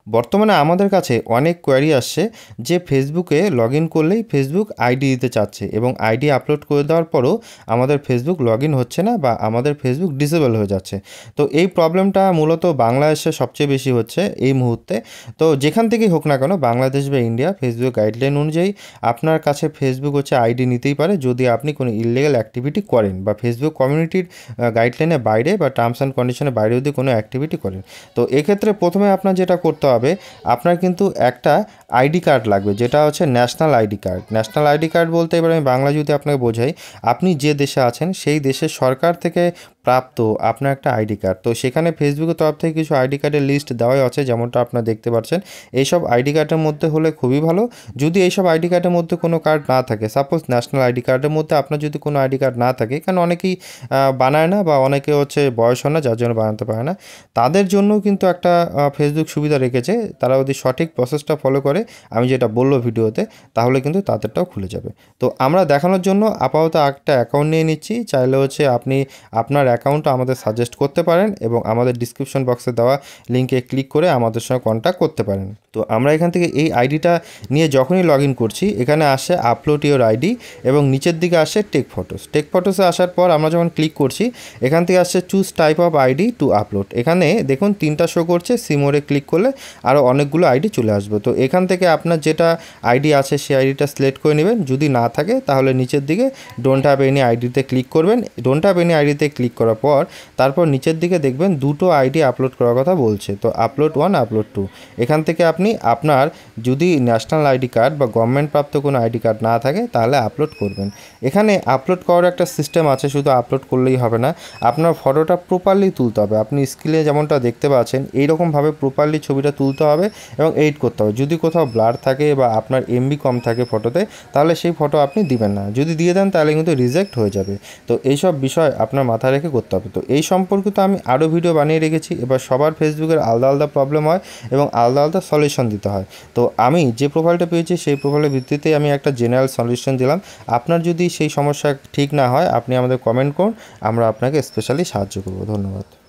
বর্তমানে আমাদের কাছে অনেক কোয়ারি আসছে যে ফেসবুকে লগ ইন করলেই ফেসবুক আইডি দিতে চাচ্ছে এবং আইডি আপলোড করে দেওয়ার পরও আমাদের ফেসবুক লগ ইন হচ্ছে না বা আমাদের ফেসবুক ডিসেবল হয়ে যাচ্ছে। তো এই প্রবলেমটা মূলত বাংলাদেশে সবচেয়ে বেশি হচ্ছে এই মুহূর্তে। তো যেখান থেকেই হোক না কেন, বাংলাদেশ বা ইন্ডিয়া, ফেসবুক গাইডলাইন অনুযায়ী আপনার কাছে ফেসবুক হচ্ছে আইডি নিতেই পারে যদি আপনি কোনো ইললিগাল অ্যাক্টিভিটি করেন বা ফেসবুক কমিউনিটির গাইডলাইনের বাইরে বা টার্মস অ্যান্ড কন্ডিশনের বাইরে যদি কোনো অ্যাক্টিভিটি করেন। তো এক্ষেত্রে প্রথমে আপনার যেটা করতে হবে, আপনার কিন্তু একটা আইডি কার্ড লাগবে, যেটা হচ্ছে national ID card. National ID card বলতে এবার আমি বাংলা যদি আপনাকে বোঝাই, আপনি যে দেশে আছেন সেই দেশের সরকার থেকে প্রাপ্ত আপনার একটা আইডি কার্ড। তো সেখানে ফেসবুকের তরফ থেকে কিছু আইডি কার্ডের লিস্ট দেওয়াই আছে, যেমনটা আপনারা দেখতে পাচ্ছেন। এইসব আইডি কার্ডের মধ্যে হলে খুবই ভালো। যদি এইসব আইডি কার্ডের মধ্যে কোনো কার্ড না থাকে, সাপোজ ন্যাশনাল আইডি কার্ডের মধ্যে আপনার যদি কোনো আইডি কার্ড না থাকে, কারণ অনেকেই বানায় না বা অনেকে হচ্ছে বয়স হয় না যার জন্য বানাতে পারে না, তাদের জন্যও কিন্তু একটা ফেসবুক সুবিধা রেখেছে। তারা যদি সঠিক প্রসেসটা ফলো করে, আমি যেটা বললো ভিডিওতে, তাহলে কিন্তু তাদেরটাও খুলে যাবে। তো আমরা দেখানোর জন্য আপাতত একটা অ্যাকাউন্ট নিয়ে নিচ্ছি। চাইলে হচ্ছে আপনি আপনার অ্যাকাউন্টটা আমাদের সাজেস্ট করতে পারেন এবং আমাদের ডিসক্রিপশন বক্সে দেওয়া লিঙ্কে ক্লিক করে আমাদের সঙ্গে কন্ট্যাক্ট করতে পারেন। তো আমরা এখান থেকে এই আইডিটা নিয়ে যখনই লগ ইন করছি, এখানে আসে আপলোড ইওর আইডি এবং নিচের দিকে আসে টেক ফটোস। টেক ফটোসে আসার পর আমরা যখন ক্লিক করছি, এখান থেকে আসছে choose type of ID to upload. এখানে দেখুন 3টা শো করছে, সিমোরে ক্লিক করলে আরও অনেকগুলো আইডি চলে আসবে। তো এখান থেকে আপনার যেটা আইডি আছে সেই আইডিটা সিলেক্ট করে নেবেন। যদি না থাকে তাহলে নিচের দিকে ডোন্ট হ্যাভ এনি আইডিতে ক্লিক করবেন। ডোন্ট হ্যাভ এনি আইডিতে ক্লিক করার পর তারপর নিচের দিকে দেখবেন দুটো আইডি আপলোড করার কথা বলছে। তো আপলোড 1, আপলোড 2। এখান থেকে আপনি আপনার যদি ন্যাশনাল আইডি কার্ড বা গভর্নমেন্ট প্রাপ্ত কোনো আইডি কার্ড না থাকে তাহলে আপলোড করবেন। এখানে আপলোড করার একটা সিস্টেম আছে, শুধু আপলোড করলেই হবে না, আপনার ফটোটা প্রপারলি তুলতে হবে। আপনি স্ক্রিনে যেমনটা দেখতে পাচ্ছেন এইরকমভাবে প্রপারলি ছবিটা তুলতে হবে এবং এডিট করতে হবে। যদি কোথাও ব্লার থাকে বা আপনার এমবি কম থাকে ফটোতে, তাহলে সেই ফটো আপনি দিবেন না। যদি দিয়ে দেন তাহলে কিন্তু রিজেক্ট হয়ে যাবে। তো এইসব বিষয় আপনার মাথায় রেখে করতে হবে। তো এই সম্পর্কিত আমি আরও ভিডিও বানিয়ে রেখেছি। এবার সবার ফেসবুকের আলাদা আলাদা প্রবলেম হয় এবং আলাদা আলাদা সলিউশন দিতে হয়। তো আমি যে প্রোফাইলটা পেয়েছি সেই প্রোফাইলের ভিত্তিতেই আমি একটা জেনারেল সলিউশন দিলাম। আপনার যদি সেই সমস্যা ঠিক না হয়, আপনি আমাদের কমেন্ট করুন, আমরা আপনাকে স্পেশালি সাহায্য করব। ধন্যবাদ।